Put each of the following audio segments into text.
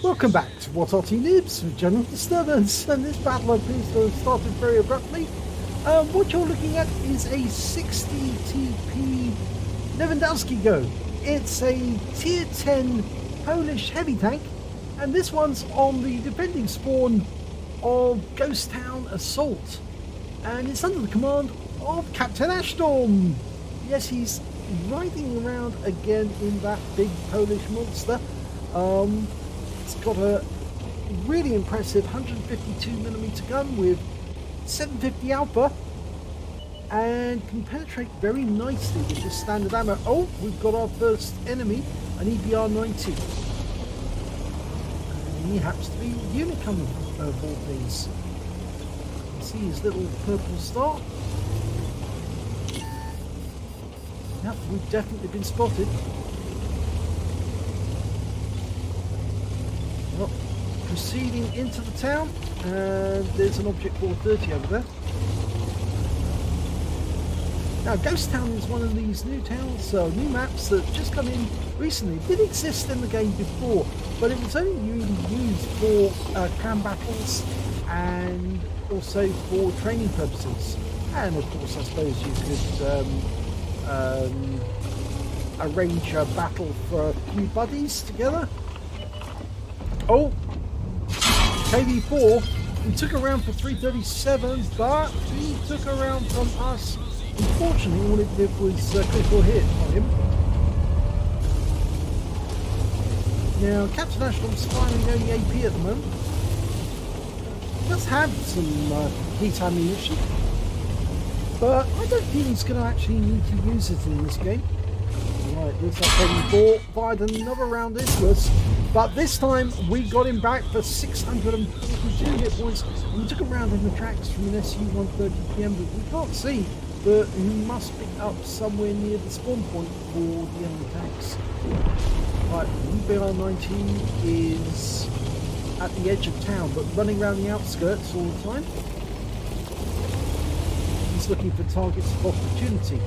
Welcome back to What Otty Nibs with General Disturbance, and this battle appears to have started very abruptly. What you're looking at is a 60TP Lewandowskiego. It's a tier 10 Polish heavy tank, and this one's on the defending spawn of Ghost Town Assault, and it's under the command of Captain Ashstorm. Yes, he's riding around again in that big Polish monster. It's got a really impressive 152mm gun with 750 alpha and can penetrate very nicely with this standard ammo. Oh, we've got our first enemy, an EBR-90. And he happens to be Unicum of all things. You can see his little purple star. Yep, we've definitely been spotted. Well, proceeding into the town, and there's an object 430 over there. Now, Ghost Town is one of these new towns, new maps that just come in recently. It did exist in the game before, but it was only really used for clan battles and also for training purposes. And of course, I suppose you could arrange a battle for a few buddies together. Oh, KV4, we took a round for 337, but he took a round from us. Unfortunately, all it did was a critical hit on him. Now, Captain Ashton's firing only AP at the moment. He does have some heat ammunition, but I don't think he's going to actually need to use it in this game. Right, looks like KV4 fired another round into us. But this time we got him back for 642 hit points. And we took a round in the tracks from an SU-130PM, but we can't see. But he must be up somewhere near the spawn point for the enemy tanks. Right, UBR-19 is at the edge of town, but running around the outskirts all the time. He's looking for targets of opportunity.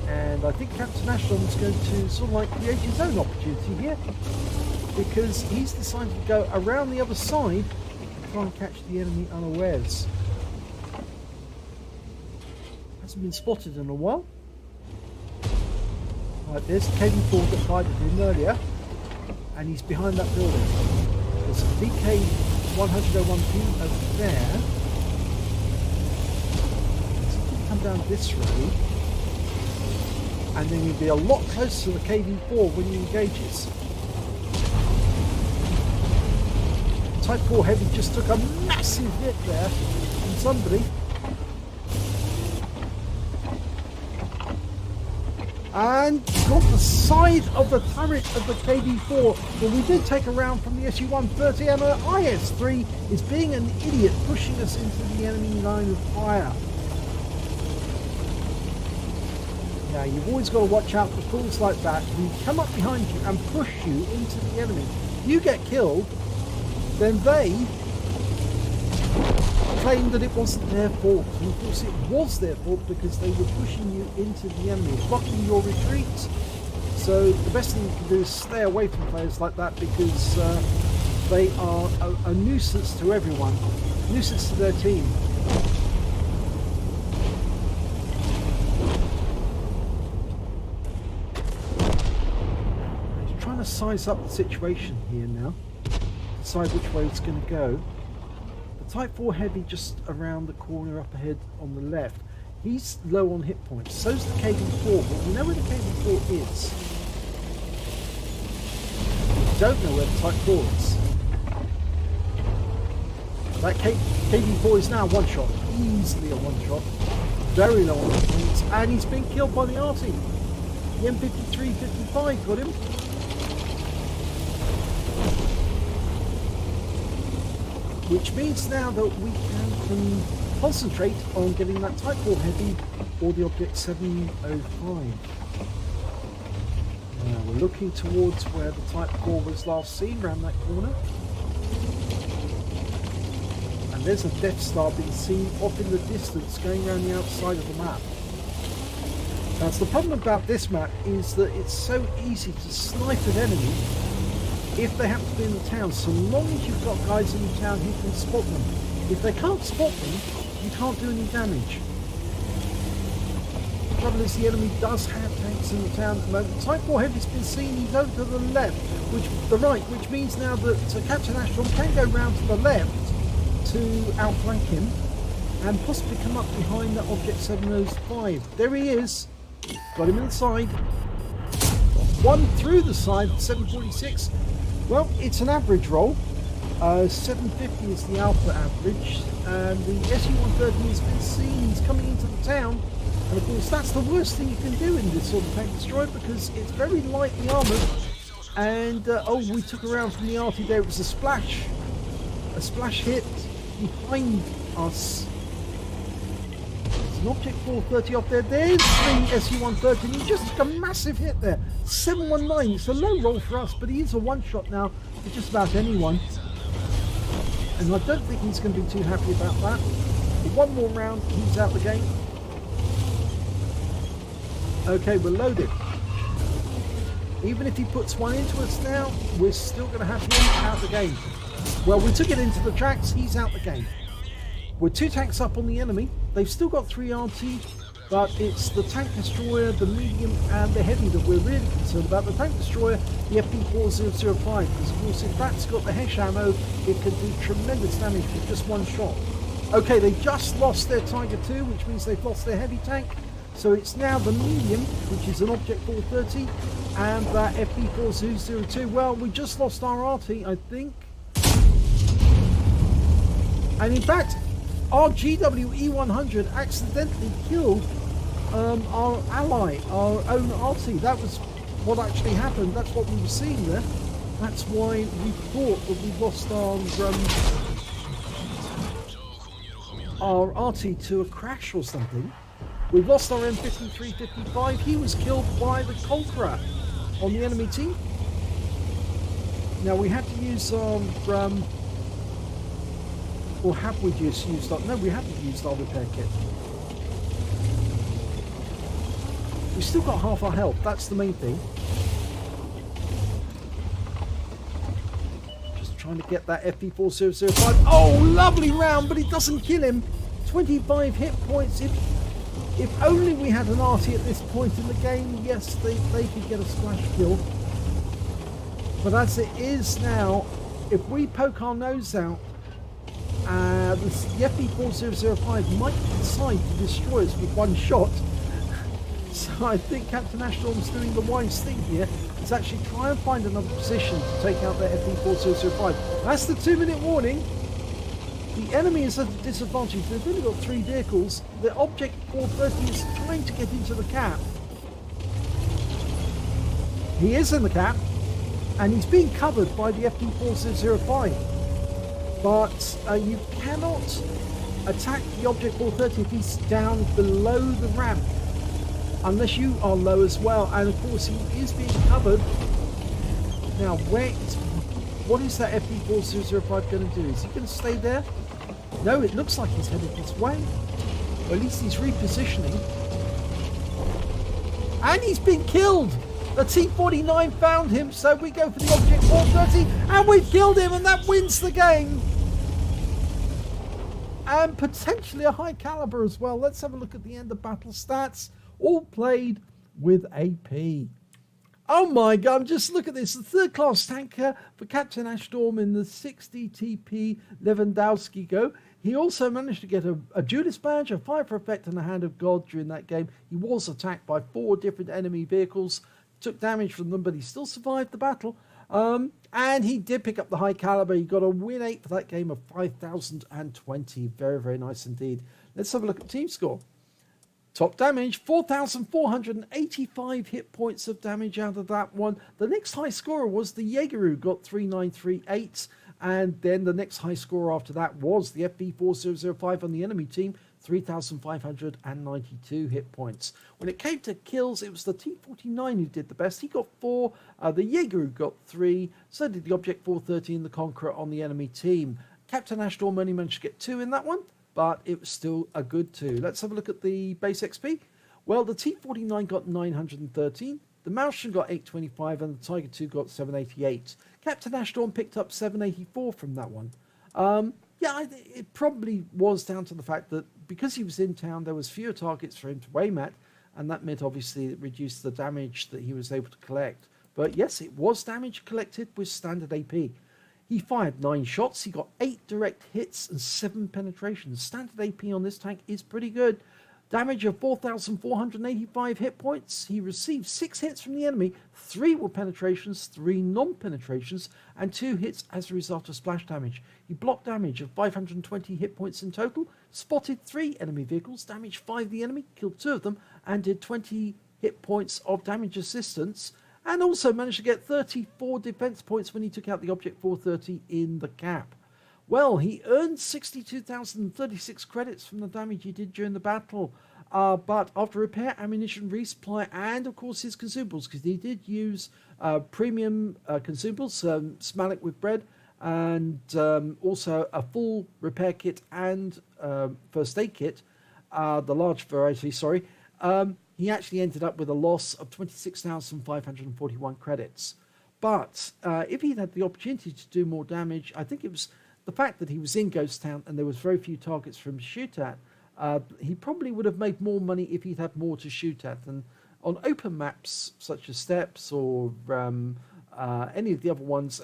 And I think Captain Ashton is going to sort of like create his own opportunity here, because he's decided to go around the other side to try and catch the enemy unawares. Hasn't been spotted in a while. Right, there's the KV4 that fired at him earlier, and he's behind that building. There's a VK-101P over there. So he can come down this road, and then you'll be a lot closer to the KV4 when he engages. Type 4 Heavy just took a massive hit there from somebody. And got the side of the turret of the KV4, but we did take a round from the SU-130, and our IS-3 is being an idiot, pushing us into the enemy line of fire. Now, you've always got to watch out for fools like that who come up behind you and push you into the enemy. You get killed, then they claim that it wasn't their fault. And of course it was their fault, because they were pushing you into the enemy, blocking your retreats. So the best thing you can do is stay away from players like that, because they are a nuisance to everyone, a nuisance to their team. He's trying to size up the situation here now, decide which way it's going to go. The Type 4 Heavy just around the corner up ahead on the left, he's low on hit points. So's the KV4, but we know where the KV4 is. We don't know where the Type 4 is. That KV4 is now one shot, easily a one shot, very low on hit points, and he's been killed by the arty. The M53-55 got him. Which means now that we can concentrate on getting that Type 4 Heavy or the Object 705. Now we're looking towards where the Type 4 was last seen, around that corner. And there's a Death Star being seen off in the distance going around the outside of the map. Now, the problem about this map is that it's so easy to snipe an enemy if they happen to be in the town, so long as you've got guys in the town who can spot them. If they can't spot them, you can't do any damage. The trouble is the enemy does have tanks in the town at the moment. Type 4 Heavy's been seen, he's over to the left, which means now that Captain Ashton can go round to the left to outflank him and possibly come up behind that Object 705. There he is. Got him in the side. One through the side, 746. Well, it's an average roll. 750 is the alpha average, and the SU-130 has been seen. He's coming into the town, and of course that's the worst thing you can do in this sort of tank destroyer because it's very lightly armoured. And we took around from the RT there. It was a splash hit behind us. There's an Object 430 up there. There's the SU-130, and he just took a massive hit there. 719. It's a low roll for us, but he is a one-shot now for just about anyone. And I don't think he's going to be too happy about that. One more round, he's out the game. Okay, we're loaded. Even if he puts one into us now, we're still going to have him out the game. Well, we took it into the tracks, he's out the game. We're 2 tanks up on the enemy. They've still got 3 RT, but it's the tank destroyer, the medium, and the heavy that we're really concerned about. The tank destroyer, the FP4005, because of course if that's got the Hesh ammo, it can do tremendous damage with just one shot. Okay, they just lost their Tiger 2, which means they've lost their heavy tank. So it's now the medium, which is an Object 430, and that FP4002. Well, we just lost our RT, I think. And in fact, our GWE-100 accidentally killed our ally, our own RT. That was what actually happened. That's what we were seeing there. That's why we thought that we lost our RT to a crash or something. We've lost our M53-55. He was killed by the Conqueror on the enemy team. Now we had to use or have we just used our... No, we haven't used our repair kit. We've still got half our health. That's the main thing. Just trying to get that FP4005. Oh, lovely round, but it doesn't kill him. 25 hit points. If only we had an RT at this point in the game, yes, they could get a splash kill. But as it is now, if we poke our nose out, the FP4005 might decide to destroy us with one shot. So I think Captain Ashtorm's doing the wise thing here. Is actually try and find another position to take out their FP4005. That's the 2-minute warning. The enemy is at a disadvantage. They've only got 3 vehicles. The Object 430 is trying to get into the cap. He is in the cap, and he's being covered by the FP4005. But you cannot attack the Object 430 if he's down below the ramp, unless you are low as well. And of course he is being covered. Now what is that FP4005 going to do? Is he going to stay there? No, it looks like he's headed this way. Or at least he's repositioning. And he's been killed! The T-49 found him, so we go for the Object 430, and we've killed him, and that wins the game! And potentially a High Calibre as well. Let's have a look at the end of battle stats. All played with AP. Oh my god, just look at this. The 3rd class tanker for Captain Ashtorm in the 60TP Lewandowskiego. He also managed to get a duelist badge, a fire for effect, and a hand of God during that game. He was attacked by 4 different enemy vehicles, took damage from them, but he still survived the battle. And he did pick up the High Calibre. He got a win 8 for that game of 5,020. Very, very nice indeed. Let's have a look at team score. Top damage, 4,485 hit points of damage out of that one. The next high scorer was the Jaeger, who got 3,938. And then the next high scorer after that was the FP4005 on the enemy team, 3,592 hit points. When it came to kills, it was the T-49 who did the best. He got 4. The Jaeger got 3. So did the Object 430 and the Conqueror on the enemy team. Captain Ashtorm only managed to get 2 in that one, but it was still a good 2. Let's have a look at the base XP. Well, the T-49 got 913. The Maelstrom got 825 and the Tiger II got 788. Captain Ashtorm picked up 784 from that one. Yeah, it probably was down to the fact that because he was in town, there was fewer targets for him to aim at, and that meant obviously it reduced the damage that he was able to collect. But yes, it was damage collected with standard AP. He fired 9 shots, he got 8 direct hits and 7 penetrations. Standard AP on this tank is pretty good. Damage of 4,485 hit points. He received 6 hits from the enemy. 3 were penetrations, 3 non-penetrations, and 2 hits as a result of splash damage. He blocked damage of 520 hit points in total, spotted 3 enemy vehicles, damaged 5 of the enemy, killed 2 of them, and did 20 hit points of damage assistance, and also managed to get 34 defense points when he took out the Object 430 in the cap. Well, he earned 62,036 credits from the damage he did during the battle. But after repair, ammunition, resupply, and of course his consumables, because he did use premium consumables, Smalek with bread, and also a full repair kit and first aid kit, the large variety, sorry. He actually ended up with a loss of 26,541 credits. But if he'd had the opportunity to do more damage, I think it was the fact that he was in Ghost Town and there was very few targets for him to shoot at. He probably would have made more money if he'd had more to shoot at. And on open maps such as Steppes or any of the other ones,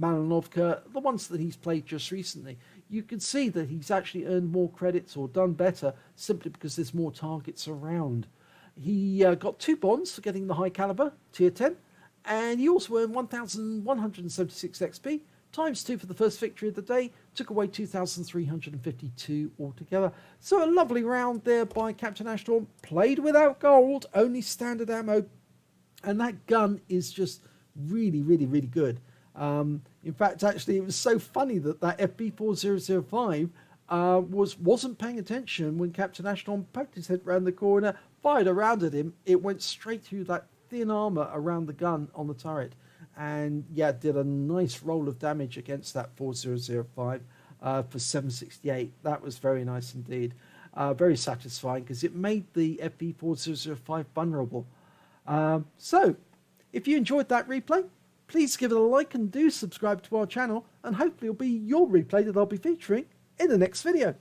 Malinovka, the ones that he's played just recently, you can see that he's actually earned more credits or done better simply because there's more targets around. He got 2 bonds for getting the High Calibre, tier 10, and he also earned 1,176 XP, times 2 for the first victory of the day, took away 2,352 altogether. So a lovely round there by Captain Ashtorm, played without gold, only standard ammo, and that gun is just really, really, really good. In fact, actually, it was so funny that FB4005 wasn't paying attention when Captain Ashtorm poked his head round the corner, fired a round at him. It went straight through that thin armour around the gun on the turret. And yeah, did a nice roll of damage against that 4005 for 768. That was very nice indeed. Very satisfying because it made the FB4005 vulnerable. So, if you enjoyed that replay, please give it a like and do subscribe to our channel, and hopefully it'll be your replay that I'll be featuring in the next video.